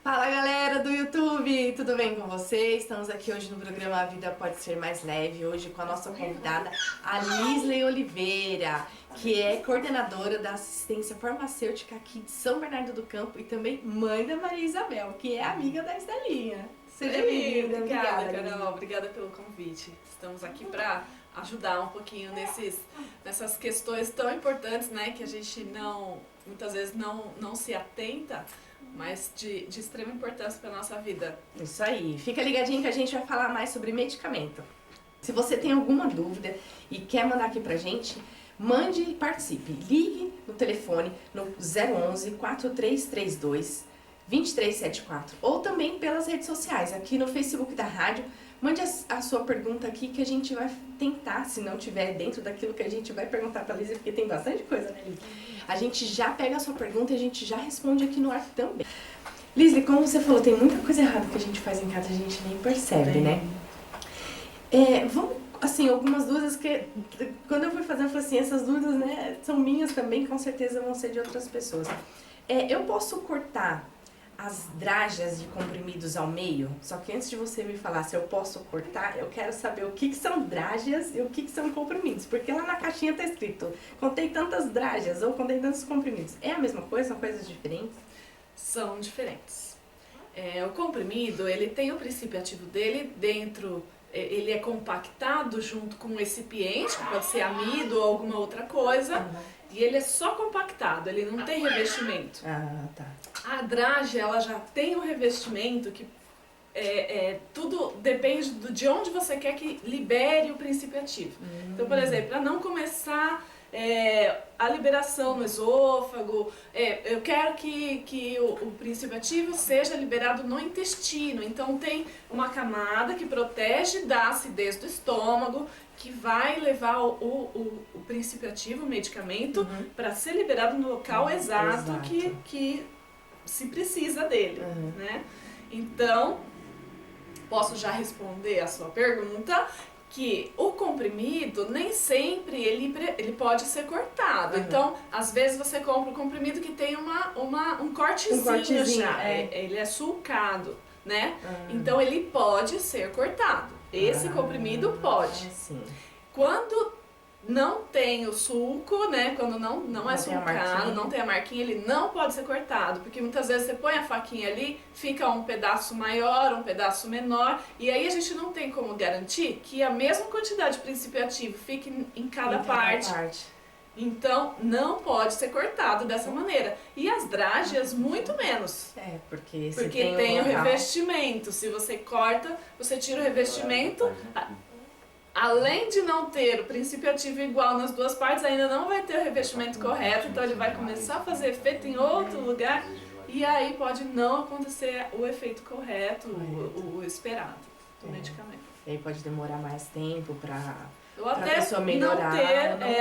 Fala galera do YouTube, tudo bem com vocês? Estamos aqui hoje no programa A Vida Pode Ser Mais Leve, hoje com a nossa convidada, a Lisley Oliveira, que é coordenadora da assistência farmacêutica aqui de São Bernardo do Campo e também mãe da Maria Isabel, que é amiga da Estelinha. Seja bem-vinda. Obrigada, Carol. Obrigada pelo convite. Estamos aqui para ajudar um pouquinho nessas questões tão importantes, né, que a gente muitas vezes não se atenta, mas de extrema importância para a nossa vida. Isso aí. Fica ligadinho que a gente vai falar mais sobre medicamento. Se você tem alguma dúvida e quer mandar aqui pra gente, mande e participe. Ligue no telefone no 011 4332 2374 ou também pelas redes sociais, aqui no Facebook da rádio. Mande a sua pergunta aqui que a gente vai tentar, se não tiver dentro daquilo que a gente vai perguntar pra Liz, porque tem bastante coisa, né, Liz? A gente já pega a sua pergunta e a gente já responde aqui no ar também. Liz, como você falou, tem muita coisa errada que a gente faz em casa, a gente nem percebe, né? Vamos, assim, algumas dúvidas que, quando eu fui fazendo, eu falei assim, essas dúvidas, né, são minhas também, com certeza vão ser de outras pessoas. Eu posso cortar as drágeas de comprimidos ao meio? Só que antes de você me falar se eu posso cortar, eu quero saber o que são drágeas e o que são comprimidos. Porque lá na caixinha tá escrito, contém tantas drágeas ou contém tantos comprimidos. É a mesma coisa? São coisas diferentes? São diferentes. O comprimido, ele tem o princípio ativo dele dentro, ele é compactado junto com um recipiente, que pode ser amido ou alguma outra coisa, e ele é só compactado, ele não tem revestimento. Ah, tá. A drágea, ela já tem um revestimento que tudo depende de onde você quer que libere o princípio ativo. Então, por exemplo, para não começar a liberação no esôfago, eu quero que o princípio ativo seja liberado no intestino. Então, tem uma camada que protege da acidez do estômago, que vai levar o princípio ativo, o medicamento, para ser liberado no local exato. Que se precisa dele, né? Então, posso já responder a sua pergunta, que o comprimido nem sempre ele pode ser cortado. Então, às vezes você compra um comprimido que tem um cortezinho já, ele é sulcado, né? Então, ele pode ser cortado. Esse comprimido pode. Sim. Quando não tem o sulco, né? Quando não é sulcado, não tem a marquinha, ele não pode ser cortado. Porque muitas vezes você põe a faquinha ali, fica um pedaço maior, um pedaço menor, e aí a gente não tem como garantir que a mesma quantidade de princípio ativo fique em cada parte. Então, não pode ser cortado dessa maneira. E as drágeas, muito menos. Porque tem o revestimento. Se você corta, você tira o revestimento. Além de não ter o princípio ativo igual nas duas partes, ainda não vai ter o revestimento correto, então ele vai começar a fazer efeito em outro lugar e aí pode não acontecer o efeito correto, o esperado do medicamento. E aí pode demorar mais tempo para até pessoa melhorar,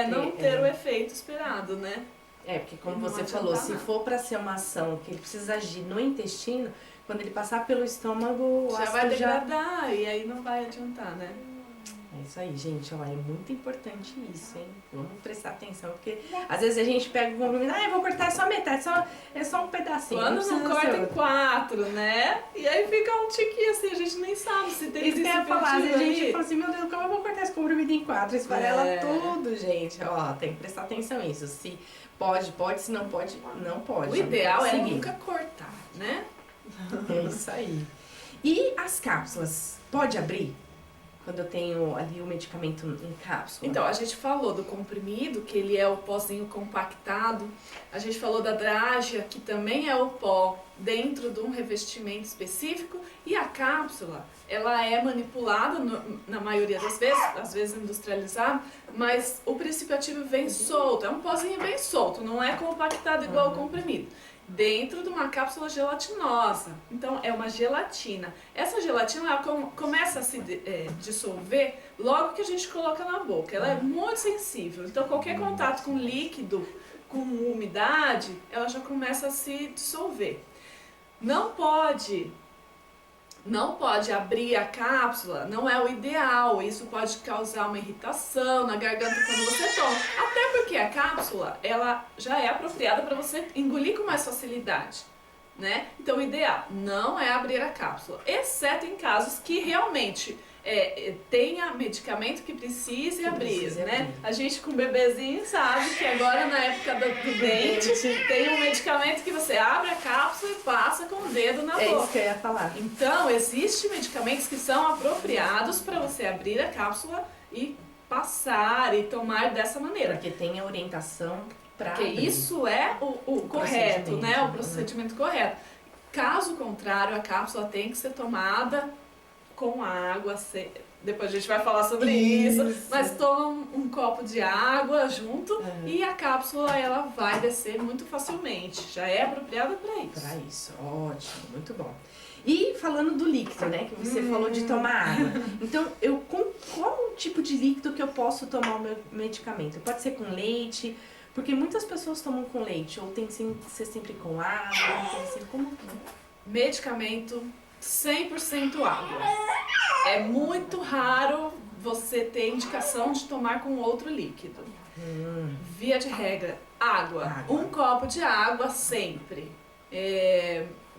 não ter o efeito esperado, né? Porque como você falou, se for para ser uma ação que ele precisa agir no intestino, quando ele passar pelo estômago, já vai degradar e aí não vai adiantar, né? É isso aí, gente, é muito importante isso, hein? Vamos prestar atenção, porque às vezes a gente pega o comprimido, eu vou cortar só metade, é só um pedacinho. Quando não corta em 4, né? E aí fica um tiquinho assim, a gente nem sabe se tem isso que eu ia falar, a gente fala assim, meu Deus, como eu vou cortar esse comprimido em 4? Esfarela tudo, gente. Ó, tem que prestar atenção nisso. Se pode, se não pode, não pode. O ideal é nunca cortar, né? É isso aí. E as cápsulas, pode abrir? Quando eu tenho ali o medicamento em cápsula? Então, a gente falou do comprimido, que ele é o pozinho compactado. A gente falou da drágea, que também é o pó dentro de um revestimento específico. E a cápsula, ela é manipulada na maioria das vezes, às vezes industrializada, mas o princípio ativo vem solto. É um pozinho bem solto, não é compactado igual o comprimido. Dentro de uma cápsula gelatinosa. Então, é uma gelatina. Essa gelatina ela começa a se dissolver logo que a gente coloca na boca. Ela é muito sensível. Então, qualquer contato com líquido, com umidade, ela já começa a se dissolver. Não pode abrir a cápsula, não é o ideal, isso pode causar uma irritação na garganta quando você toma. Até porque a cápsula, ela já é apropriada para você engolir com mais facilidade, né? Então o ideal não é abrir a cápsula, exceto em casos que realmente tenha medicamento que precise abrir, né? A gente com bebezinho sabe que agora na época do dente tem um medicamento que você abre a cápsula e passa com o dedo na boca. É isso que eu ia falar. Então, existem medicamentos que são apropriados para você abrir a cápsula e passar e tomar dessa maneira. Porque tem a orientação para Porque isso é o correto, né? O procedimento correto. Caso contrário, a cápsula tem que ser tomada com água. Depois a gente vai falar sobre isso. Mas toma um copo de água junto e a cápsula ela vai descer muito facilmente. Já é apropriada para isso. Para isso, ótimo, muito bom. E falando do líquido, né? Que você falou de tomar água. Então, qual tipo de líquido que eu posso tomar o meu medicamento? Pode ser com leite, porque muitas pessoas tomam com leite, ou tem que ser sempre com água, tem que ser como... Medicamento 100% água. É muito raro você ter indicação de tomar com outro líquido. Via de regra, água. Um copo de água sempre.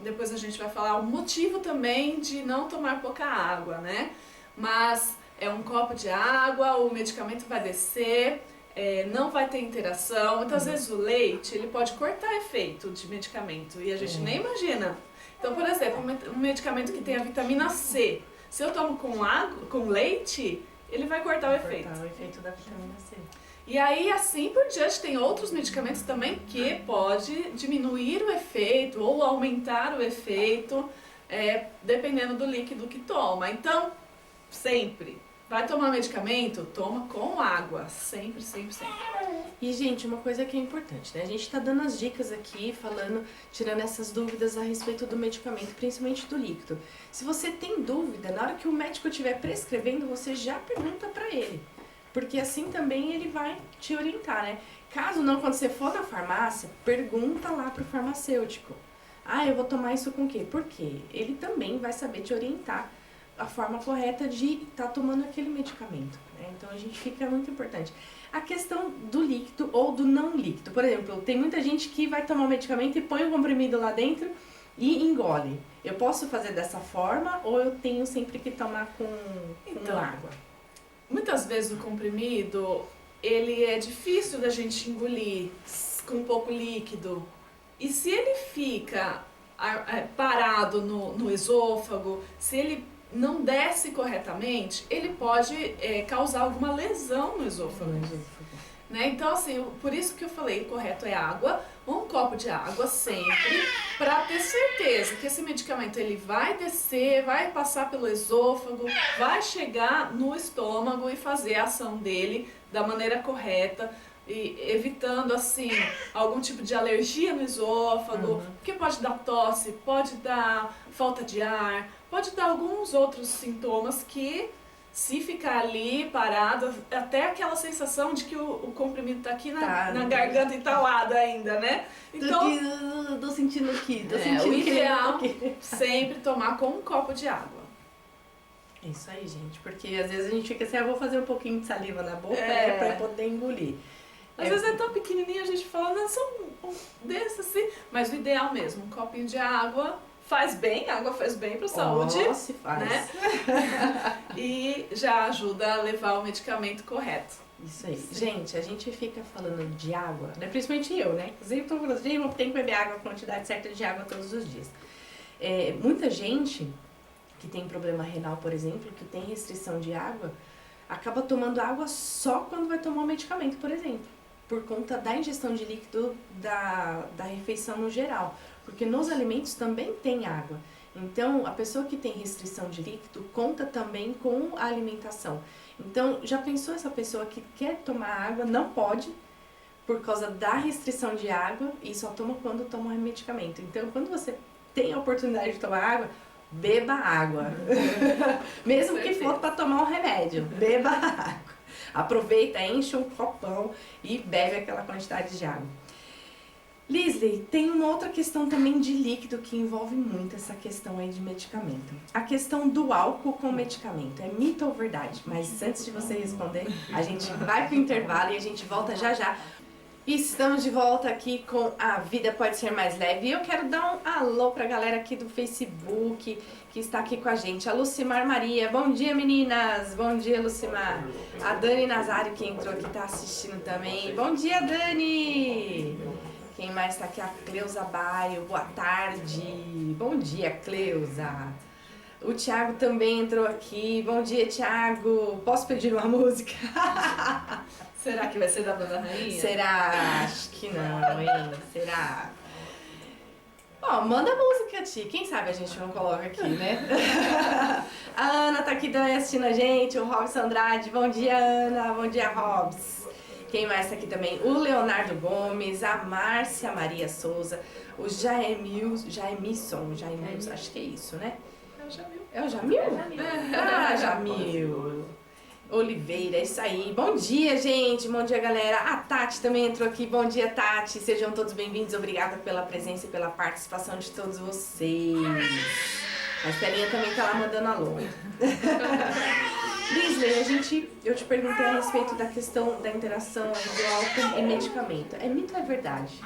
Depois a gente vai falar o motivo também de não tomar pouca água, né? Mas é um copo de água, o medicamento vai descer, não vai ter interação. Muitas vezes o leite ele pode cortar efeito de medicamento e a gente nem imagina. Então, por exemplo, um medicamento que tem a vitamina C, se eu tomo com leite, ele vai cortar o efeito. Cortar o efeito da vitamina C. E aí, assim por diante, tem outros medicamentos também que pode diminuir o efeito ou aumentar o efeito, dependendo do líquido que toma. Então, sempre, vai tomar medicamento? Toma com água. Sempre, sempre, sempre. E, gente, uma coisa que é importante, né? A gente tá dando as dicas aqui, tirando essas dúvidas a respeito do medicamento, principalmente do líquido. Se você tem dúvida, na hora que o médico estiver prescrevendo, você já pergunta pra ele. Porque assim também ele vai te orientar, né? Caso não, quando você for na farmácia, pergunta lá pro farmacêutico. Eu vou tomar isso com o quê? Por quê? Ele também vai saber te orientar a forma correta de estar tomando aquele medicamento, né? Então, a gente fica muito importante. A questão do líquido ou do não líquido. Por exemplo, tem muita gente que vai tomar o medicamento e põe o comprimido lá dentro e engole. Eu posso fazer dessa forma ou eu tenho sempre que tomar com água? Muitas vezes o comprimido, ele é difícil da gente engolir com pouco líquido. E se ele fica parado no esôfago, se ele não desce corretamente, ele pode causar alguma lesão no esôfago. Né? Então, assim, por isso que eu falei, o correto é água, um copo de água sempre, para ter certeza que esse medicamento ele vai descer, vai passar pelo esôfago, vai chegar no estômago e fazer a ação dele da maneira correta, e evitando, assim, algum tipo de alergia no esôfago, que pode dar tosse, pode dar falta de ar, pode dar alguns outros sintomas que, se ficar ali parado, até aquela sensação de que o comprimido tá aqui na garganta entalada ainda, né? Então, tô sentindo aqui, o ideal sempre tomar com um copo de água. É isso aí, gente, porque às vezes a gente fica assim, vou fazer um pouquinho de saliva na boca, pra poder engolir. Às vezes é tão pequenininho, a gente fala, não, só um desse assim, mas o ideal mesmo, um copinho de água. Faz bem, a água faz bem para a saúde, se faz. Né? E já ajuda a levar o medicamento correto. Isso aí. Sim. Gente, a gente fica falando de água, né? Principalmente eu, né? Inclusive, tô falando assim, eu tenho que beber água, a quantidade certa de água todos os dias. Muita gente que tem problema renal, por exemplo, que tem restrição de água, acaba tomando água só quando vai tomar o medicamento, por exemplo. Por conta da ingestão de líquido da refeição no geral. Porque nos alimentos também tem água. Então, a pessoa que tem restrição de líquido conta também com a alimentação. Então, já pensou essa pessoa que quer tomar água, não pode, por causa da restrição de água, e só toma quando toma um medicamento. Então, quando você tem a oportunidade de tomar água, beba água. Mesmo que for para tomar um remédio, beba água. Aproveita, enche um copão e bebe aquela quantidade de água. Lisley, tem uma outra questão também de líquido que envolve muito essa questão aí de medicamento. A questão do álcool com medicamento. É mito ou verdade? Mas antes de você responder, a gente vai pro intervalo e a gente volta já já. Estamos de volta aqui com A Vida Pode Ser Mais Leve. E eu quero dar um alô pra galera aqui do Facebook que está aqui com a gente. A Lucimar Maria. Bom dia, meninas. Bom dia, Lucimar. A Dani Nazário, que entrou aqui, tá assistindo também. Bom dia, Dani. Quem mais tá aqui? A Cleusa Baio. Boa tarde. Bom dia, Cleusa. O Thiago também entrou aqui. Bom dia, Thiago. Posso pedir uma música? Será que vai ser da Banda Rainha? Será? Acho que não, hein? Será? Ó, manda música, Ti. Quem sabe a gente não coloca aqui, né? A Ana tá aqui também assistindo a gente. O Robson Andrade. Bom dia, Ana. Bom dia, Robs. Quem mais tá aqui também? O Leonardo Gomes, a Márcia Maria Souza, o Jaemilson, acho que é isso, né? É o Jamil? Ah, Jamil. Oliveira, isso aí. Bom dia, gente. Bom dia, galera. A Tati também entrou aqui. Bom dia, Tati. Sejam todos bem-vindos. Obrigada pela presença e pela participação de todos vocês. A Estelinha também tá lá mandando alô. Lisley, eu te perguntei a respeito da questão da interação do álcool e medicamento. É mito ou é verdade?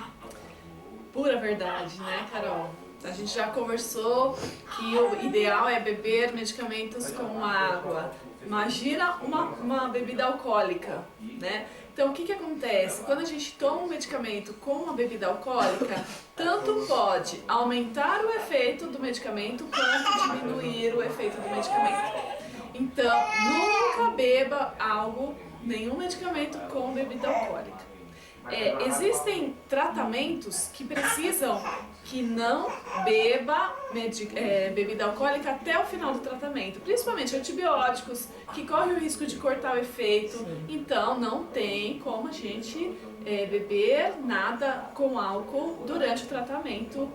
Pura verdade, né, Carol? A gente já conversou que o ideal é beber medicamentos com água. Imagina uma bebida alcoólica, né? Então, o que acontece? Quando a gente toma um medicamento com uma bebida alcoólica, tanto pode aumentar o efeito do medicamento quanto diminuir o efeito do medicamento. Então, nunca beba nenhum medicamento com bebida alcoólica. Existem tratamentos que precisam que não beba bebida alcoólica até o final do tratamento, principalmente antibióticos, que correm o risco de cortar o efeito. Sim. Então não tem como a gente beber nada com álcool durante o tratamento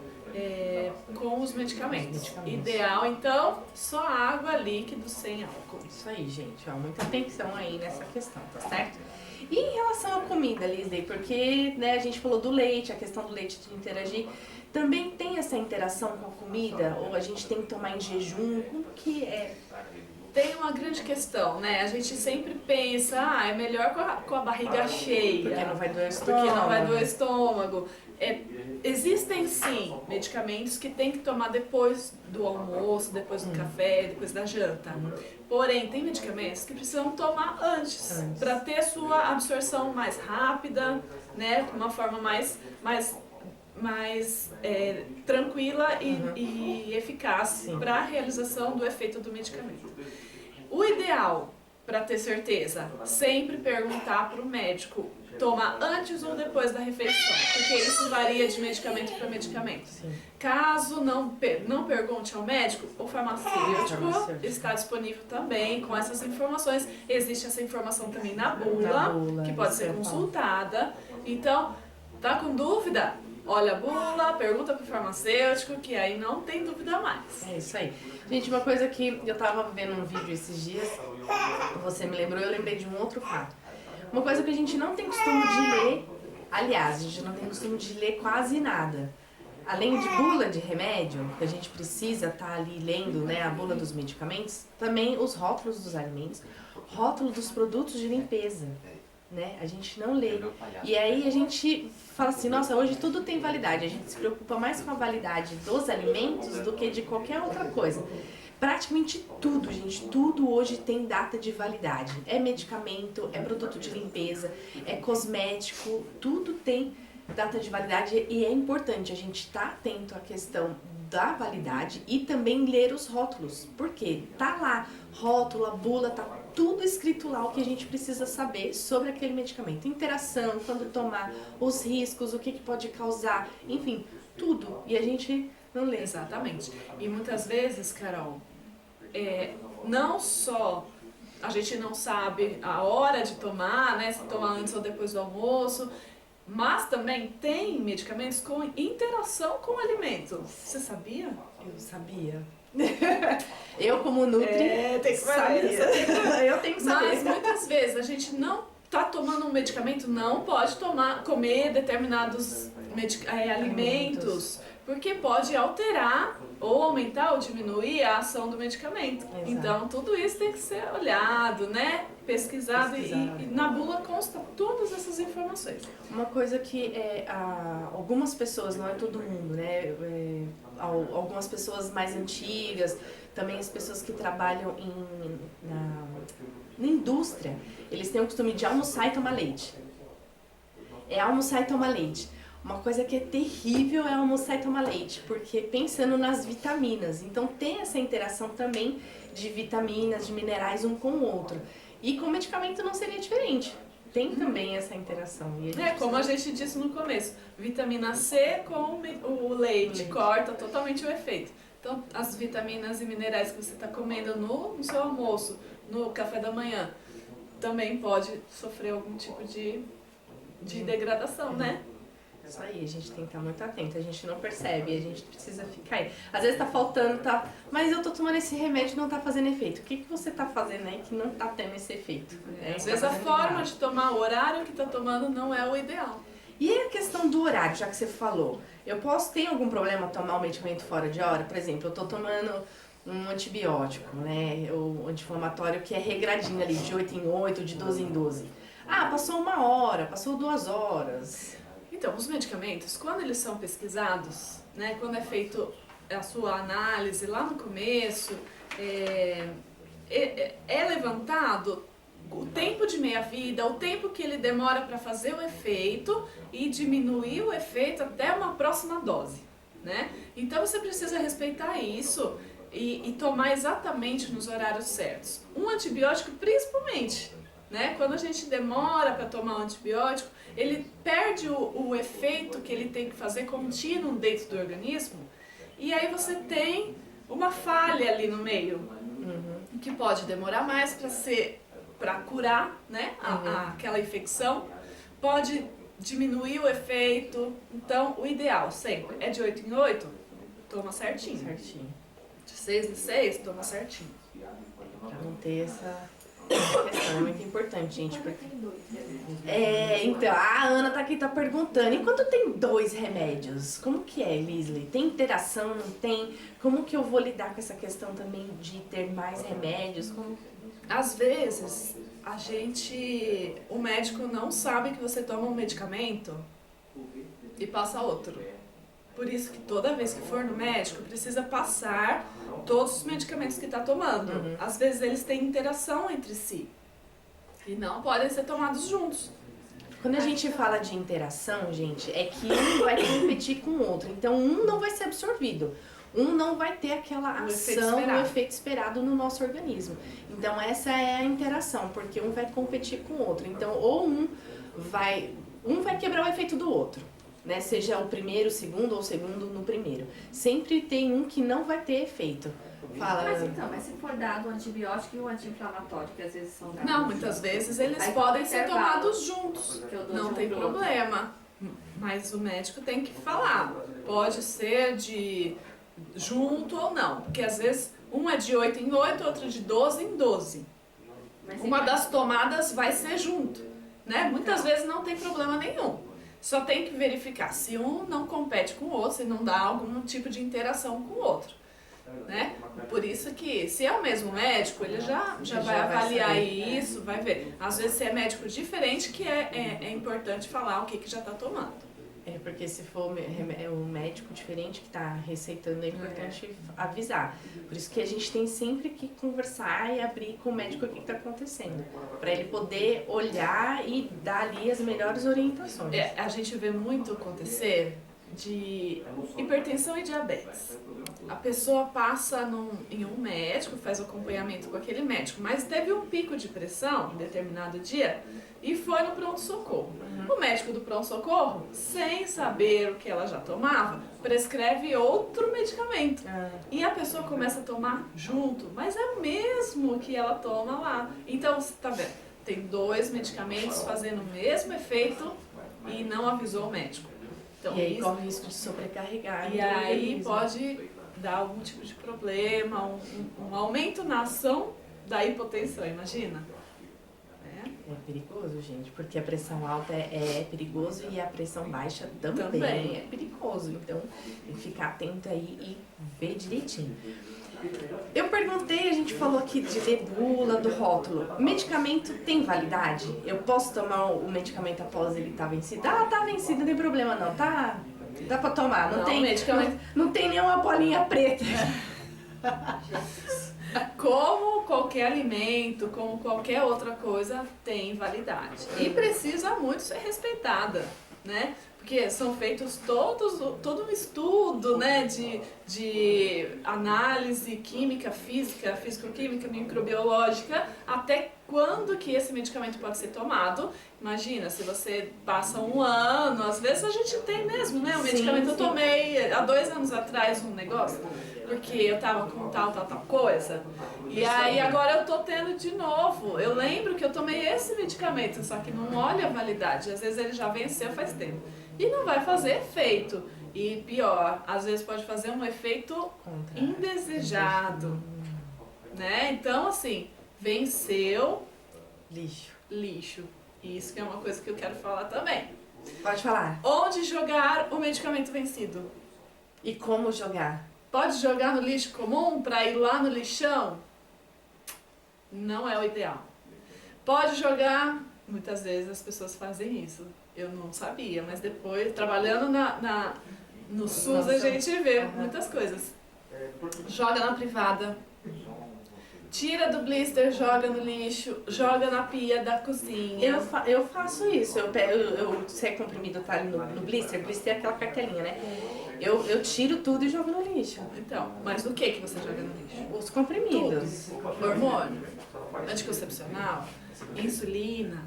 com os medicamentos. Ideal, então, só água, líquido, sem álcool. Isso aí, gente. Ó, muita atenção aí nessa questão, tá certo? E em relação à comida, Lisley, porque né, a gente falou do leite, a questão do leite de interagir, também tem essa interação com a comida? Ou a gente tem que tomar em jejum? Como que é? Tem uma grande questão, né? A gente sempre pensa, é melhor com a barriga cheia. Porque não vai doer o estômago. Porque não vai doer o estômago. Existem sim medicamentos que tem que tomar depois do almoço, depois do café, depois da janta. Porém, tem medicamentos que precisam tomar antes. Para ter a sua absorção mais rápida, né? De uma forma mais tranquila e eficaz para a realização do efeito do medicamento. O ideal, para ter certeza, sempre perguntar para o médico, toma antes ou depois da refeição, porque isso varia de medicamento para medicamento. Sim. Caso não pergunte ao médico, o farmacêutico está disponível também com essas informações. Existe essa informação também na bula que pode ser consultada. Então, tá com dúvida? Olha a bula, pergunta pro farmacêutico, que aí não tem dúvida mais. É isso aí. Gente, uma coisa que eu tava vendo um vídeo esses dias, você me lembrou, eu lembrei de um outro fato. Uma coisa que a gente não tem costume de ler, aliás, a gente não tem costume de ler quase nada. Além de bula de remédio, que a gente precisa estar ali lendo, né, a bula dos medicamentos, também os rótulos dos alimentos, rótulo dos produtos de limpeza. Né? A gente não lê. E aí a gente fala assim, nossa, hoje tudo tem validade. A gente se preocupa mais com a validade dos alimentos do que de qualquer outra coisa. Praticamente tudo, gente, tudo hoje tem data de validade. É medicamento, é produto de limpeza, é cosmético, tudo tem data de validade e é importante a gente estar atento à questão da validade e também ler os rótulos. Por quê? Tá lá, rótulo, a bula, tá tudo escrito lá o que a gente precisa saber sobre aquele medicamento. Interação, quando tomar, os riscos, o que pode causar, enfim, tudo. E a gente não lê. Exatamente. E muitas vezes, Carol, não só a gente não sabe a hora de tomar, né, se tomar antes ou depois do almoço, mas também tem medicamentos com interação com o alimento. Você sabia? Eu sabia. Eu como Nutri tem que sabia. Eu tenho que saber. Mas muitas vezes a gente não tá tomando um medicamento, não pode comer determinados alimentos, porque pode alterar ou aumentar ou diminuir a ação do medicamento. Exato. Então tudo isso tem que ser olhado, né? pesquisado. E na bula consta todas essas informações. Uma coisa que algumas pessoas, não é todo mundo, né? Algumas pessoas mais antigas, também as pessoas que trabalham na indústria, eles têm o costume de almoçar e tomar leite. É almoçar e tomar leite. Uma coisa que é terrível é almoçar e tomar leite, porque pensando nas vitaminas, então tem essa interação também de vitaminas, de minerais um com o outro. E com o medicamento não seria diferente. Tem também essa interação. Como a gente disse no começo, vitamina C com o leite corta totalmente o efeito. Então, as vitaminas e minerais que você está comendo no seu almoço, no café da manhã, também pode sofrer algum tipo de degradação, né? Isso aí, a gente tem que estar muito atento, a gente não percebe, a gente precisa ficar aí. Às vezes tá faltando, mas eu tô tomando esse remédio e não tá fazendo efeito. O que você tá fazendo aí que não tá tendo esse efeito? Às vezes a forma de tomar, o horário que tá tomando não é o ideal. E a questão do horário, já que você falou, eu posso ter algum problema tomar o medicamento fora de hora? Por exemplo, eu tô tomando um antibiótico, né, o anti-inflamatório que é regradinho ali, de 8 em 8, de 12 em 12. Ah, passou 1 hora, passou 2 horas... Então, os medicamentos, quando eles são pesquisados, né, quando é feito a sua análise lá no começo, é levantado o tempo de meia-vida, o tempo que ele demora para fazer o efeito e diminuir o efeito até uma próxima dose, né? Então, você precisa respeitar isso e tomar exatamente nos horários certos. Um antibiótico, principalmente, né? Quando a gente demora para tomar um antibiótico, ele perde o efeito que ele tem que fazer contínuo dentro do organismo, e aí você tem uma falha ali no meio, que pode demorar mais para curar, né, aquela infecção, pode diminuir o efeito. Então, o ideal sempre é de 8 em 8, toma certinho. De 6 em 6, toma certinho. Para não ter essa questão é muito importante, gente. Porque... então, a Ana tá aqui, tá perguntando, e quando tem 2 remédios? Como que é, Lisley? Tem interação, não tem? Como que eu vou lidar com essa questão também de ter mais remédios? Às vezes, o médico não sabe que você toma um medicamento e passa outro. Por isso que toda vez que for no médico, precisa passar todos os medicamentos que está tomando. Às vezes eles têm interação entre si e não podem ser tomados juntos. Quando a gente fala de interação, gente, é que um vai competir com o outro. Então, um não vai ser absorvido. Um não vai ter aquela ação, o efeito esperado no nosso organismo. Então, essa é a interação, porque um vai competir com o outro. Então, ou um vai quebrar o efeito do outro, né? Seja o primeiro, o segundo ou o segundo no primeiro. Sempre tem um que não vai ter efeito. Mas se for dado o antibiótico e o anti-inflamatório, que às vezes são dados Não, muitas vezes eles podem ser tomados juntos. Não tem problema. Mas o médico tem que falar. Pode ser junto ou não. Porque às vezes um é de 8 em 8, outro de 12 em 12. Uma das tomadas vai ser junto, né? Muitas vezes não tem problema nenhum. Só tem que verificar se um não compete com o outro, se não dá algum tipo de interação com o outro, né? Por isso que, se é o mesmo médico, ele já vai avaliar isso, vai ver. Às vezes, se é médico diferente, que é importante falar o que já está tomando. Porque se for um médico diferente que está receitando, é importante avisar. Por isso que a gente tem sempre que conversar e abrir com o médico o que está acontecendo. Para ele poder olhar e dar ali as melhores orientações. A gente vê muito acontecer de hipertensão e diabetes. A pessoa passa em um médico, faz o acompanhamento com aquele médico, mas teve um pico de pressão em determinado dia e foi no pronto-socorro. O médico do pronto-socorro, sem saber o que ela já tomava, prescreve outro medicamento. E a pessoa começa a tomar junto, mas é o mesmo que ela toma lá. Então, você tá vendo, tem 2 medicamentos fazendo o mesmo efeito e não avisou o médico. Então, e aí corre o risco de sobrecarregar. E aí pode dar algum tipo de problema, um aumento na ação da hipotensão, imagina? É perigoso, gente, porque a pressão alta é perigoso e a pressão baixa também é perigoso. Então, tem que ficar atento aí e ver direitinho. Eu perguntei, a gente falou aqui de ler bula, do rótulo. Medicamento tem validade? Eu posso tomar o medicamento após ele estar vencido? Ah, tá vencido, não tem problema não, tá? Dá pra tomar, não tem medicamento. Não tem nenhuma bolinha preta. Como qualquer alimento, como qualquer outra coisa, tem validade. E precisa muito ser respeitada, né? Porque são feitos todo um estudo, né, de análise química, física, físico-química, microbiológica, até quando que esse medicamento pode ser tomado. Imagina, se você passa um ano, às vezes a gente tem mesmo, né? O medicamento eu tomei há 2 anos atrás um negócio, porque eu tava com tal coisa. E aí agora eu tô tendo de novo. Eu lembro que eu tomei esse medicamento, só que não olha a validade. Às vezes ele já venceu faz tempo. E não vai fazer efeito. E pior, às vezes pode fazer um efeito indesejado. Né? Então, assim, venceu, lixo. Isso que é uma coisa que eu quero falar também. Pode falar. Onde jogar o medicamento vencido? E como jogar? Pode jogar no lixo comum para ir lá no lixão? Não é o ideal. Pode jogar, muitas vezes as pessoas fazem isso. Eu não sabia, mas depois, trabalhando no SUS, a gente vê muitas coisas. Joga na privada. Tira do blister, joga no lixo, joga na pia da cozinha. Eu faço isso. Se é comprimido, tá ali no blister. Blister é aquela cartelinha, né? Eu tiro tudo e jogo no lixo. Então, mas o que você joga no lixo? Os comprimidos. Hormônio, anticoncepcional, insulina.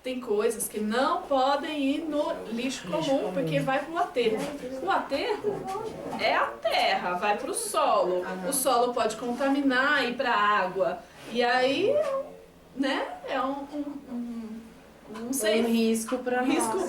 Tem coisas que não podem ir no lixo comum, porque vai pro aterro. O aterro é a terra, vai pro solo. O solo pode contaminar e ir pra água. E aí, né, é um risco para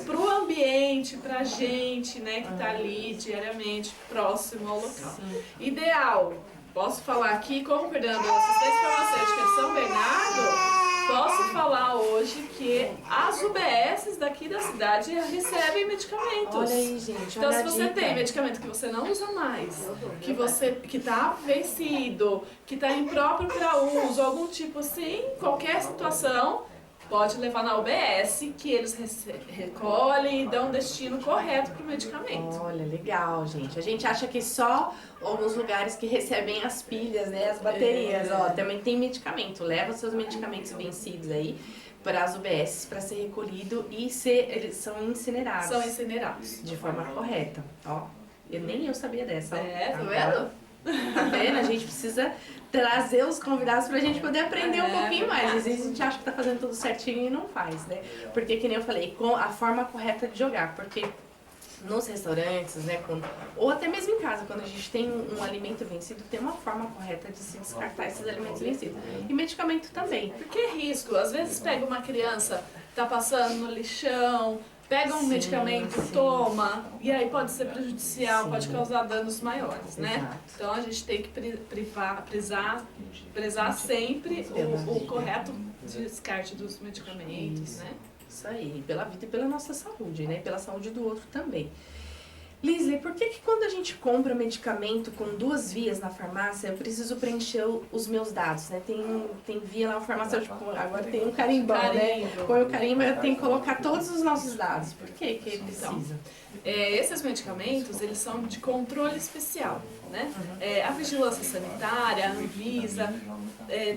pro ambiente, pra gente, né, que tá ali diariamente próximo ao local. Sim. Ideal, posso falar aqui, como cuidando da assistência farmacêutica de São Bernardo, posso falar hoje que as UBSs daqui da cidade recebem medicamentos. Olha aí, gente. Então, se você tem medicamento que você não usa mais, que está vencido, que está impróprio para uso, algum tipo assim, qualquer situação, pode levar na UBS, que eles recolhem e dão o destino correto para o medicamento. Olha, legal, gente. A gente acha que só alguns lugares que recebem as pilhas, né, as baterias, ó, também tem medicamento. Leva seus medicamentos vencidos aí para as UBS para ser recolhido e eles são incinerados. São incinerados. De forma correta, ó. Nem eu sabia dessa. Tá vendo? Tá vendo? A gente precisa trazer os convidados pra gente poder aprender um pouquinho mais. Às vezes a gente acha que tá fazendo tudo certinho e não faz, né? Porque, que nem eu falei, com a forma correta de jogar. Porque nos restaurantes, né, ou até mesmo em casa, quando a gente tem um alimento vencido, tem uma forma correta de se descartar esses alimentos vencidos. E medicamento também. Porque é risco. Às vezes pega uma criança, tá passando no lixão, pega um medicamento, toma, e aí pode ser prejudicial, pode causar danos maiores, né? Exato. Então a gente tem que prezar sempre o correto descarte dos medicamentos, né? Isso aí, pela vida e pela nossa saúde, né? Pela saúde do outro também. Lisley, por que quando a gente compra medicamento com 2 vias na farmácia, eu preciso preencher os meus dados, né? Tem via lá no farmacêutico, agora tem um carimbão, né? Põe o carimbo, eu tenho que colocar todos os nossos dados. Por que precisa? Esses medicamentos, eles são de controle especial, né? A vigilância sanitária, a Anvisa,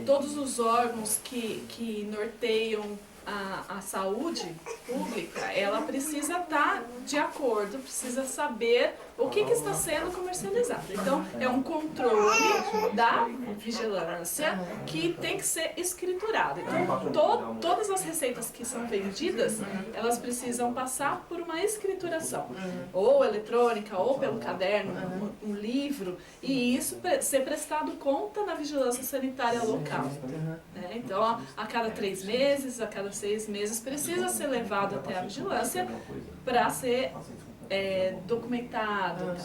todos os órgãos que norteiam a saúde pública, ela precisa estar de acordo, precisa saber o que está sendo comercializado. Então, é um controle da vigilância que tem que ser escriturado. Então, todas as receitas que são vendidas, elas precisam passar por uma escrituração, ou eletrônica, ou pelo caderno, um livro, e isso ser prestado conta na vigilância sanitária local. Então, a cada 3 meses, a cada 6 meses, precisa ser levado até a vigilância para ser documentado.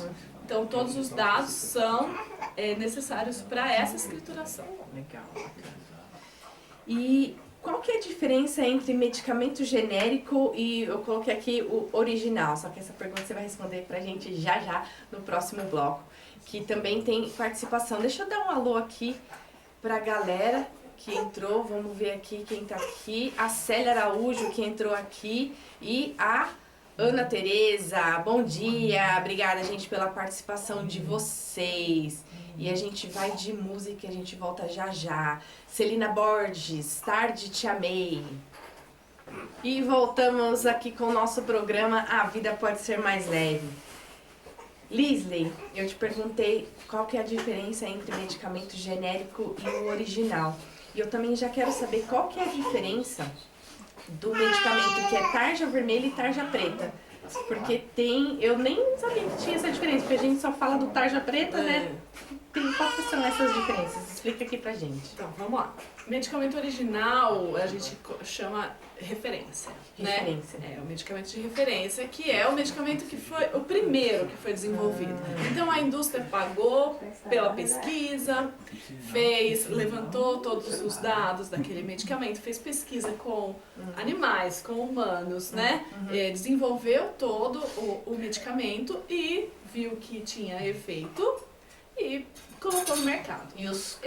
Então, todos os dados são necessários para essa escrituração. Legal. E Qual que é a diferença entre medicamento genérico e eu coloquei aqui o original? Só que essa pergunta você vai responder pra gente já no próximo bloco, que também tem participação. Deixa eu dar um alô aqui pra galera que entrou, vamos ver aqui quem tá aqui. A Célia Araújo que entrou aqui e a Ana Tereza, bom dia, obrigada gente pela participação de vocês. E a gente vai de música, a gente volta já. Celina Borges, Tarde Te Amei. E voltamos aqui com o nosso programa A Vida Pode Ser Mais Leve. Lisley, eu te perguntei qual que é a diferença entre medicamento genérico e o original. E eu também já quero saber qual que é a diferença do medicamento que é tarja vermelha e tarja preta. Porque eu nem sabia que tinha essa diferença, porque a gente só fala do tarja preta, né? Qual que são essas diferenças? Explica aqui pra gente. Então, vamos lá. Medicamento original a gente chama referência. Referência. Né? É o medicamento de referência, que é o medicamento que foi o primeiro que foi desenvolvido. Então a indústria pagou pela pesquisa, levantou todos os dados daquele medicamento, fez pesquisa com animais, com humanos, né? Desenvolveu todo o medicamento e viu que tinha efeito e colocou no mercado. E as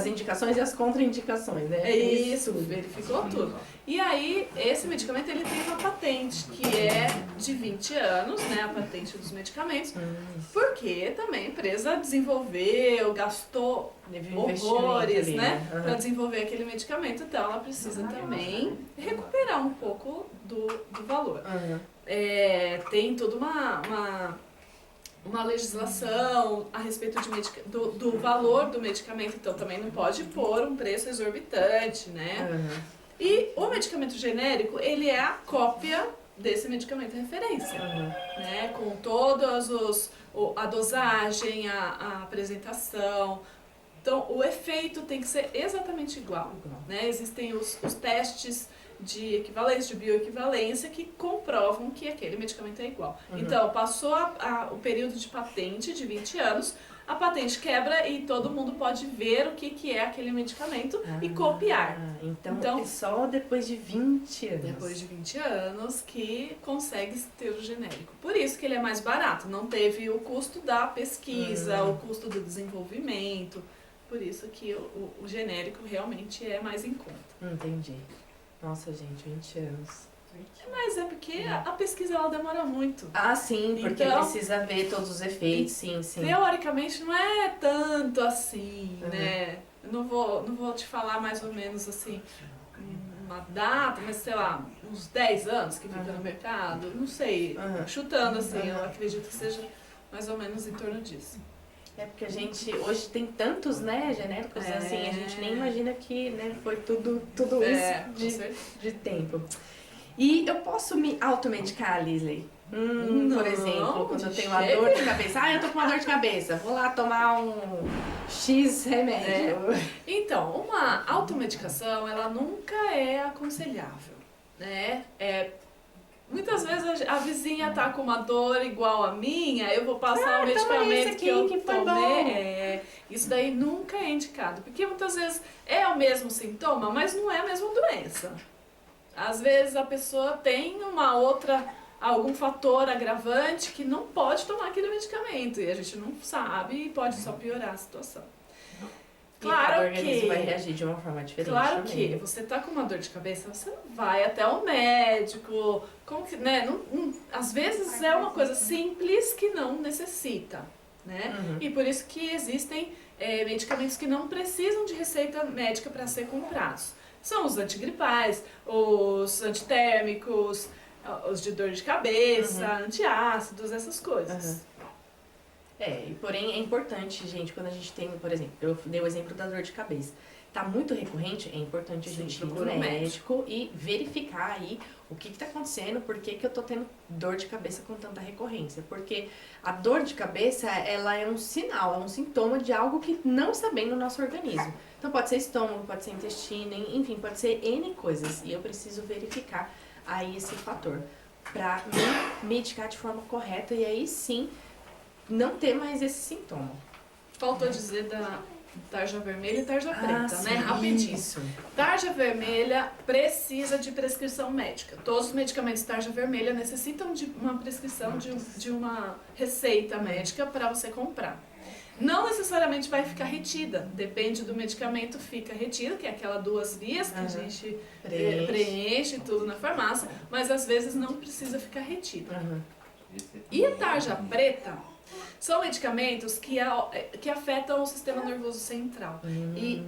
indicações e as contraindicações, né? É isso, verificou tudo. E aí, esse medicamento ele tem uma patente, que é de 20 anos, né? A patente dos medicamentos. Porque também a empresa desenvolveu, gastou horrores, né? Para desenvolver aquele medicamento. Então, ela precisa também recuperar um pouco do valor. Tem toda uma legislação a respeito do valor do medicamento, então também não pode pôr um preço exorbitante, né? E o medicamento genérico, ele é a cópia desse medicamento de referência, né? Com todos a dosagem, a apresentação. Então, o efeito tem que ser exatamente igual, né? Existem os testes de equivalência, de bioequivalência, que comprovam que aquele medicamento é igual. Então, passou o período de patente de 20 anos, a patente quebra e todo mundo pode ver o que é aquele medicamento e copiar. Então, é só depois de 20 anos. Depois de 20 anos que consegue ter o genérico. Por isso que ele é mais barato, não teve o custo da pesquisa, o custo do desenvolvimento. Por isso que o genérico realmente é mais em conta. Entendi. Nossa, gente, 20 anos. Mas é porque a pesquisa ela demora muito. Ah, sim, porque então, precisa ver todos os efeitos, sim. Teoricamente não é tanto assim, né? Eu não vou te falar mais ou menos assim uma data, mas sei lá, uns 10 anos que fica no mercado, não sei, chutando assim, eu acredito que seja mais ou menos em torno disso. É porque a gente hoje tem tantos, né, genéricos, assim, a gente nem imagina que, né, foi tudo isso de tempo. E eu posso me automedicar, Lisley? Por exemplo, quando eu tenho uma dor de cabeça. Eu tô com uma dor de cabeça, vou lá tomar um X remédio. Então, uma automedicação, ela nunca é aconselhável, né? Muitas vezes a vizinha tá com uma dor igual a minha, eu vou passar o medicamento que eu tomei. Isso daí nunca é indicado, porque muitas vezes é o mesmo sintoma, mas não é a mesma doença. Às vezes a pessoa tem algum fator agravante que não pode tomar aquele medicamento e a gente não sabe e pode só piorar a situação. Claro que o organismo vai reagir de uma forma diferente. Claro que você tá com uma dor de cabeça, você não vai até o médico. Né? Às vezes é uma coisa simples que não necessita, né? E por isso que existem medicamentos que não precisam de receita médica para ser comprados. São os antigripais, os antitérmicos, os de dor de cabeça, antiácidos, essas coisas. Porém é importante, gente, quando a gente tem, por exemplo, eu dei o exemplo da dor de cabeça. Tá muito recorrente, é importante a gente ir no médico e verificar aí o que tá acontecendo, por que eu tô tendo dor de cabeça com tanta recorrência. Porque a dor de cabeça, ela é um sinal, é um sintoma de algo que não está bem no nosso organismo. Então pode ser estômago, pode ser intestino, enfim, pode ser N coisas. E eu preciso verificar aí esse fator pra me medicar de forma correta e aí sim não ter mais esse sintoma. Faltou dizer tarja vermelha e tarja preta, sim, né? Rapidinho. Isso. Tarja vermelha precisa de prescrição médica. Todos os medicamentos tarja vermelha necessitam de uma prescrição, de uma receita médica para você comprar. Não necessariamente vai ficar retida, depende do medicamento, fica retida, que é aquela 2 vias que a gente preenche tudo na farmácia, mas às vezes não precisa ficar retida. E a tarja preta são medicamentos que afetam o sistema nervoso central. E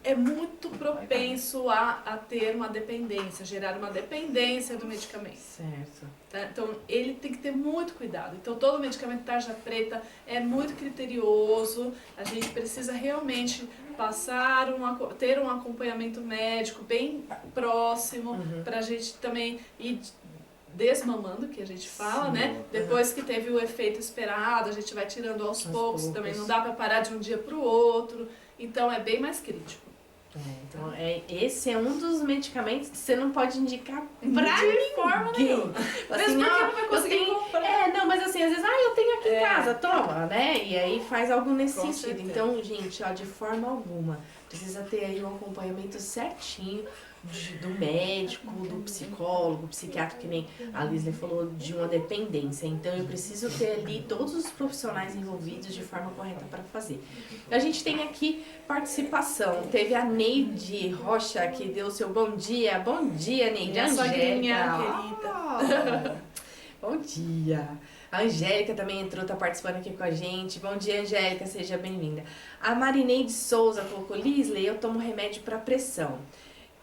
é muito propenso a ter uma dependência, gerar uma dependência do medicamento. Certo. Tá? Então, ele tem que ter muito cuidado. Então, todo medicamento tarja preta é muito criterioso. A gente precisa realmente ter um acompanhamento médico bem próximo, para a gente também ir desmamando, que a gente fala, Sim, né? Depois que teve o efeito esperado, a gente vai tirando aos poucos. Também não dá para parar de um dia para o outro. Então, é bem mais crítico. Então, esse é um dos medicamentos que você não pode indicar pra De forma nenhuma. Assim, Mesmo porque não vai conseguir comprar. não, mas assim, às vezes, eu tenho aqui em casa, toma, né? E aí faz algo nesse Com sentido. certeza. Então, gente, de forma alguma, precisa ter aí um acompanhamento certinho do médico, do psicólogo, psiquiatra, que nem a Lisley falou, de uma dependência. Então, eu preciso ter ali todos os profissionais envolvidos de forma correta para fazer. A gente tem aqui participação. Teve a Neide Rocha, que deu o seu bom dia. Bom dia, Neide. Minha sogrinha querida. Bom dia. A Angélica também entrou, tá participando aqui com a gente. Bom dia, Angélica, seja bem-vinda. A Marineide Souza colocou: Lisley, eu tomo remédio para pressão.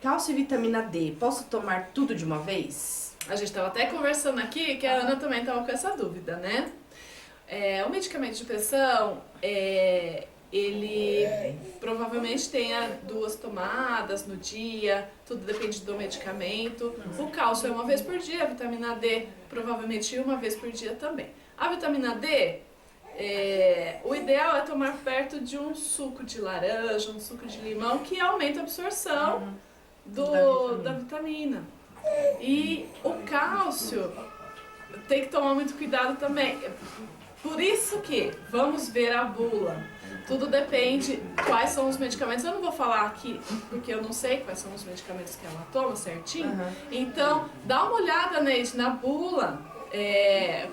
Cálcio e vitamina D, posso tomar tudo de uma vez? A gente estava até conversando aqui que a Ana também estava com essa dúvida, né? O medicamento de pressão, ele provavelmente tenha 2 tomadas no dia, tudo depende do medicamento. O cálcio é 1 vez por dia, a vitamina D provavelmente 1 vez por dia também. A vitamina D, o ideal é tomar perto de um suco de laranja, um suco de limão, que aumenta a absorção da vitamina. E o cálcio tem que tomar muito cuidado também. Por isso que vamos ver a bula. Tudo depende quais são os medicamentos. Eu não vou falar aqui porque eu não sei quais são os medicamentos que ela toma certinho. Então, dá uma olhada, Neide, na bula.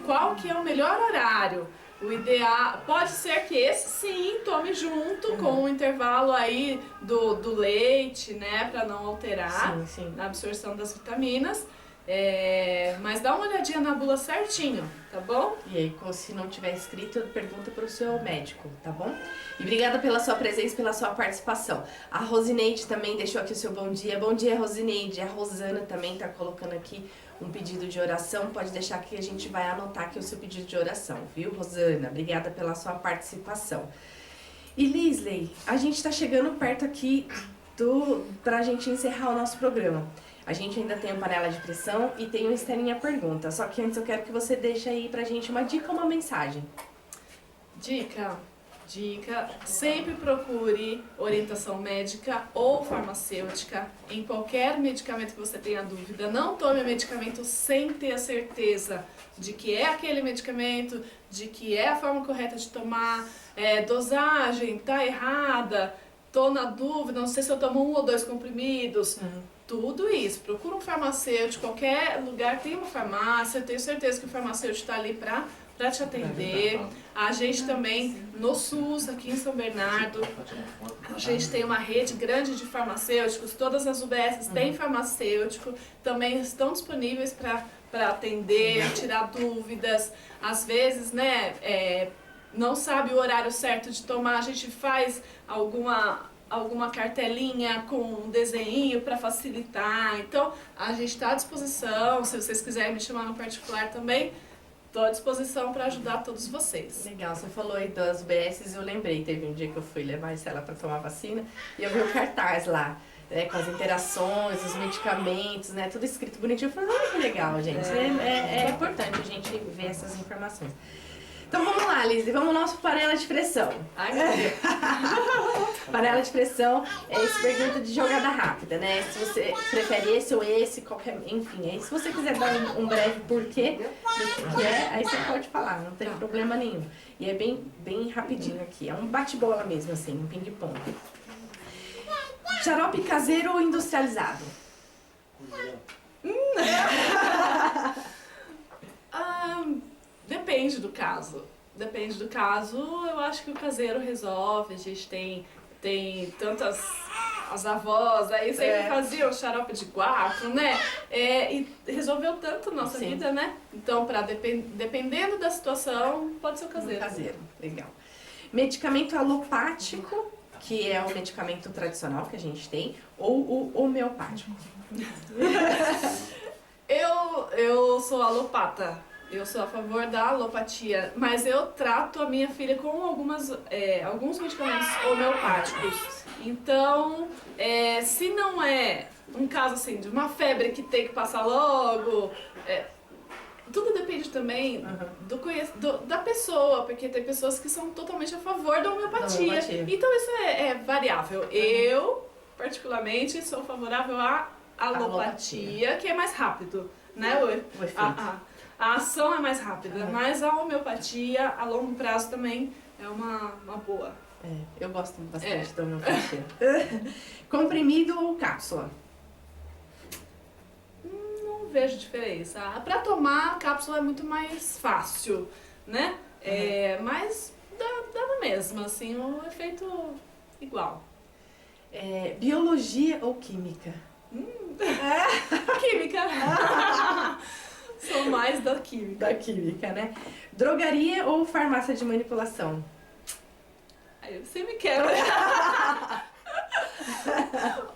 Qual que é o melhor horário? O ideal pode ser que esse sim tome junto com o intervalo aí do leite, né, para não alterar a absorção das vitaminas. Mas dá uma olhadinha na bula certinho, tá bom? E aí, se não tiver escrito, pergunta pro seu médico, tá bom? E obrigada pela sua presença, pela sua participação. A Rosineide também deixou aqui o seu bom dia. Bom dia, Rosineide. A Rosana também tá colocando aqui um pedido de oração. Pode deixar que a gente vai anotar aqui o seu pedido de oração, viu, Rosana? Obrigada pela sua participação. E Lisley, a gente tá chegando perto aqui pra gente encerrar o nosso programa. A gente ainda tem o panela de pressão e tem o Estelinha Pergunta. Só que antes eu quero que você deixe aí pra gente uma dica ou uma mensagem. Dica. Sempre procure orientação médica ou farmacêutica em qualquer medicamento que você tenha dúvida. Não tome o medicamento sem ter a certeza de que é aquele medicamento, de que é a forma correta de tomar, dosagem tá errada, tô na dúvida, não sei se eu tomo 1 ou 2 comprimidos. Tudo isso, procura um farmacêutico, qualquer lugar tem uma farmácia, eu tenho certeza que o farmacêutico está ali para te atender. A gente também, no SUS, aqui em São Bernardo, a gente tem uma rede grande de farmacêuticos, todas as UBSs têm farmacêutico, também estão disponíveis para atender, tirar dúvidas. Às vezes, né, não sabe o horário certo de tomar, a gente faz alguma cartelinha com um desenho para facilitar. Então, a gente está à disposição. Se vocês quiserem me chamar no particular também, estou à disposição para ajudar todos vocês. Legal, você falou aí das UBSs, eu lembrei, teve um dia que eu fui levar a Estela para tomar vacina e eu vi o cartaz lá, né, com as interações, os medicamentos, né, tudo escrito bonitinho. Eu falei, olha que legal, gente. É importante a gente ver essas informações. Então vamos lá, Liz, vamos ao nosso panela de pressão. Ai, meu Deus. Panela de pressão, esse pergunta de jogada rápida, né? Se você prefere esse ou esse, qualquer, enfim. Aí se você quiser dar um breve porquê do que é, aí você pode falar, não tem problema nenhum. E é bem rapidinho aqui, é um bate-bola mesmo, assim, um ping-pong. Xarope caseiro ou industrializado? Depende do caso. Depende do caso, eu acho que o caseiro resolve. A gente tem tantas as avós aí sempre faziam xarope de guaco, né? E resolveu tanto a nossa vida, né? Então, dependendo da situação, pode ser o caseiro. Caseiro, legal. Medicamento alopático, que é o medicamento tradicional que a gente tem, ou o homeopático? Eu sou alopata. Eu sou a favor da alopatia, mas eu trato a minha filha com alguns medicamentos homeopáticos. Então, se não é um caso assim de uma febre que tem que passar logo, tudo depende também da pessoa, porque tem pessoas que são totalmente a favor da homeopatia. Então isso é variável. Eu, particularmente, sou favorável à alopatia, que é mais rápido, né? O efeito. A ação é mais rápida, mas a homeopatia a longo prazo também é uma boa. Eu gosto bastante da homeopatia. Comprimido ou cápsula? Não vejo diferença. Pra tomar, a cápsula é muito mais fácil, né? Mas dá na mesma, assim, o efeito igual. Biologia ou química? Química! Sou mais da química. Da química, né? Drogaria ou farmácia de manipulação? Aí você me quebra.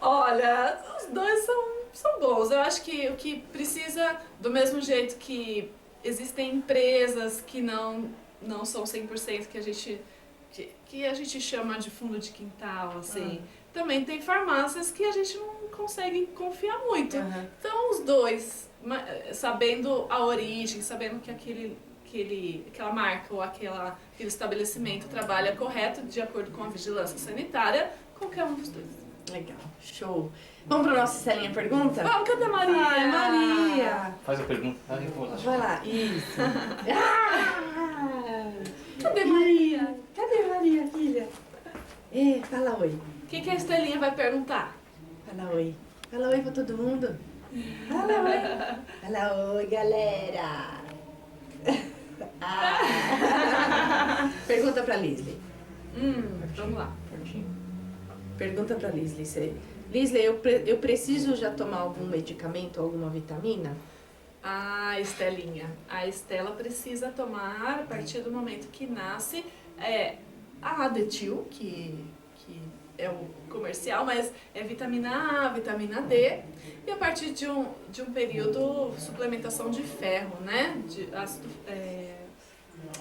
Olha, os dois são bons. Eu acho que o que precisa, do mesmo jeito que existem empresas que não são 100% que a gente chama de fundo de quintal, assim. Também tem farmácias que a gente não consegue confiar muito. Então, os dois, sabendo a origem, sabendo que aquela marca ou aquele estabelecimento trabalha correto, de acordo com a vigilância sanitária, qualquer um dos dois. Legal, show. Vamos para a nossa Celinha Pergunta? Vamos, cadê a Maria? Ai, Maria! Faz a pergunta. Vai lá, isso. Cadê Maria? Cadê Maria, filha? Fala oi. O que a Estelinha vai perguntar? Fala oi. Fala oi pra todo mundo. Fala oi. Fala oi, galera. Pergunta pra Lisley. Vamos lá. Pergunta pra Lisley. Lisley, eu preciso já tomar algum medicamento, alguma vitamina? Ah, Estelinha. A Estela precisa tomar, a partir do momento que nasce, a Adetil, que é o comercial, mas é vitamina A, vitamina D, e a partir de um período, suplementação de ferro, né? De ácido,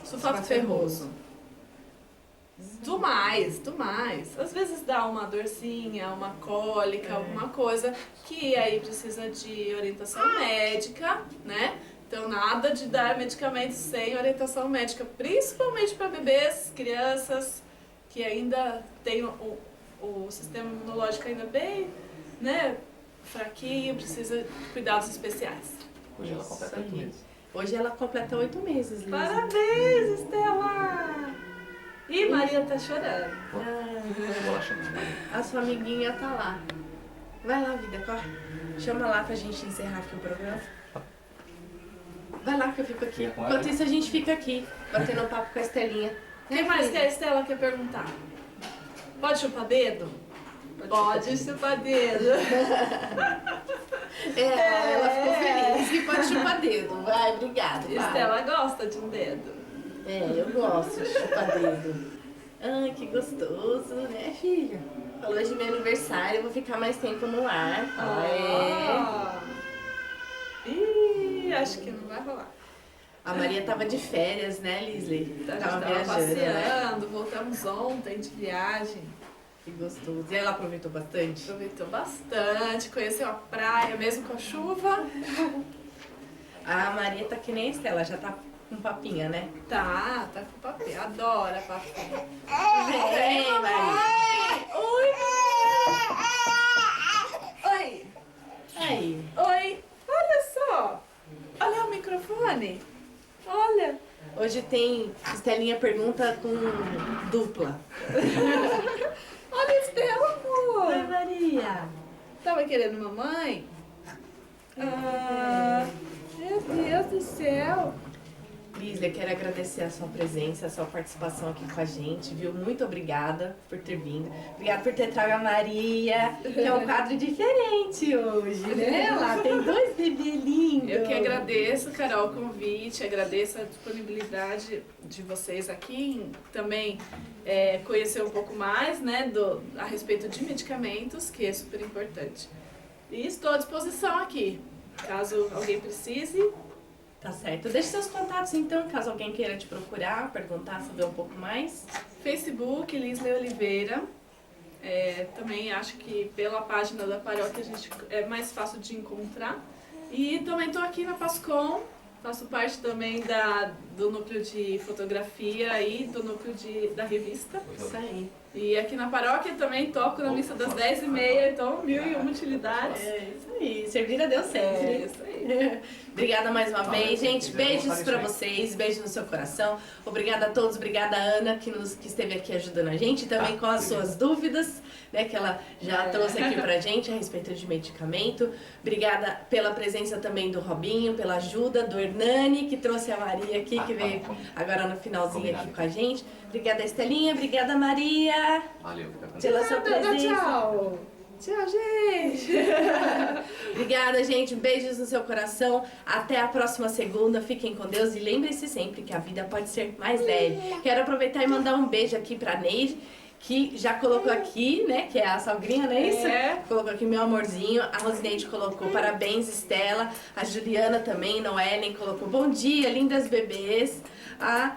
sulfato ferroso. Do mais. Às vezes dá uma dorzinha, uma cólica, alguma coisa, que aí precisa de orientação médica, né? Então nada de dar medicamentos sem orientação médica, principalmente para bebês, crianças que ainda têm o sistema imunológico ainda bem, né, fraquinho, precisa de cuidados especiais. Hoje ela completa 8 meses. Hoje ela completa 8 meses, Liz. Parabéns, Estela! Ih, Maria tá chorando. A sua amiguinha tá lá. Vai lá, vida, corre. Chama lá pra gente encerrar aqui o programa. Vai lá que eu fico aqui. Enquanto isso a gente fica aqui, batendo um papo com a Estelinha. O que mais que a Estela quer perguntar? Pode chupar dedo? Pode chupar dedo. Ela ficou feliz que pode chupar dedo. Vai, obrigada. Estela gosta de um dedo. Eu gosto de chupar dedo. Ai, que gostoso, né, filha? Falou hoje é meu aniversário, eu vou ficar mais tempo no ar. Ih, acho que não vai rolar. A Maria tava de férias, né, Lisley? A gente tava viajando, passeando, né? Voltamos ontem de viagem. Que gostoso. E ela aproveitou bastante? Aproveitou bastante, conheceu a praia, mesmo com a chuva. A Maria tá que nem a Estela, já tá com papinha, né? Tá com papel, adora papel. Vem, Maria. hoje tem Estelinha pergunta com dupla. Olha, Estela, amor! Oi, Maria. Tava querendo mamãe? Meu Deus do céu! Liz, eu quero agradecer a sua presença, a sua participação aqui com a gente, viu? Muito obrigada por ter vindo. Obrigada por ter trago a Maria, que é um quadro diferente hoje, né? Lá tem 2 bebês lindos. Eu que agradeço, Carol, o convite, agradeço a disponibilidade de vocês aqui em também conhecer um pouco mais, né, a respeito de medicamentos, que é super importante. E estou à disposição aqui, caso alguém precise. Tá certo. Deixe seus contatos então, caso alguém queira te procurar, perguntar, saber um pouco mais. Facebook, Lisley Oliveira. Também acho que pela página da paróquia a gente é mais fácil de encontrar. E também estou aqui na Pascom, faço parte também do núcleo de fotografia e do núcleo da revista. Isso aí. E aqui na paróquia também toco na missa das 10h30, então 1001 utilidades. É isso aí. Servir a Deus sempre. É isso aí. Obrigada mais uma vez, gente. Beijos pra vocês, beijos no seu coração. Obrigada a todos, obrigada a Ana que esteve aqui ajudando a gente, também com as suas dúvidas, né, que ela já trouxe aqui pra gente a respeito de medicamento. Obrigada pela presença também do Robinho, pela ajuda do Hernani, que trouxe a Maria aqui, que veio agora no finalzinho aqui com a gente. Obrigada, Estelinha, obrigada, Maria. Valeu, fica com Pela sua presença. Tchau! Tchau, gente! Obrigada, gente. Beijos no seu coração. Até a próxima segunda. Fiquem com Deus e lembrem-se sempre que a vida pode ser mais leve. Quero aproveitar e mandar um beijo aqui pra Neide, que já colocou aqui, né? Que é a sogrinha, não é isso? Colocou aqui meu amorzinho. A Rosineide colocou parabéns, Estela. A Juliana também, Noellen, colocou bom dia, lindas bebês. A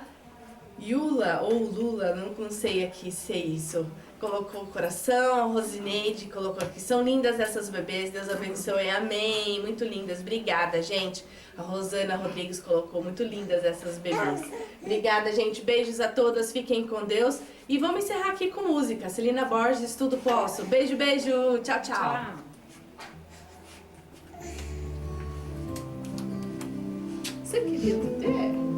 Yula ou Lula, não sei aqui se é isso. Colocou o coração, a Rosineide colocou aqui. São lindas essas bebês, Deus abençoe, amém. Muito lindas, obrigada, gente. A Rosana Rodrigues colocou muito lindas essas bebês. Obrigada, gente. Beijos a todas, fiquem com Deus. E vamos encerrar aqui com música. Celina Borges, Tudo Posso. Beijo, beijo. Tchau, tchau. Tchau! Você queria ter?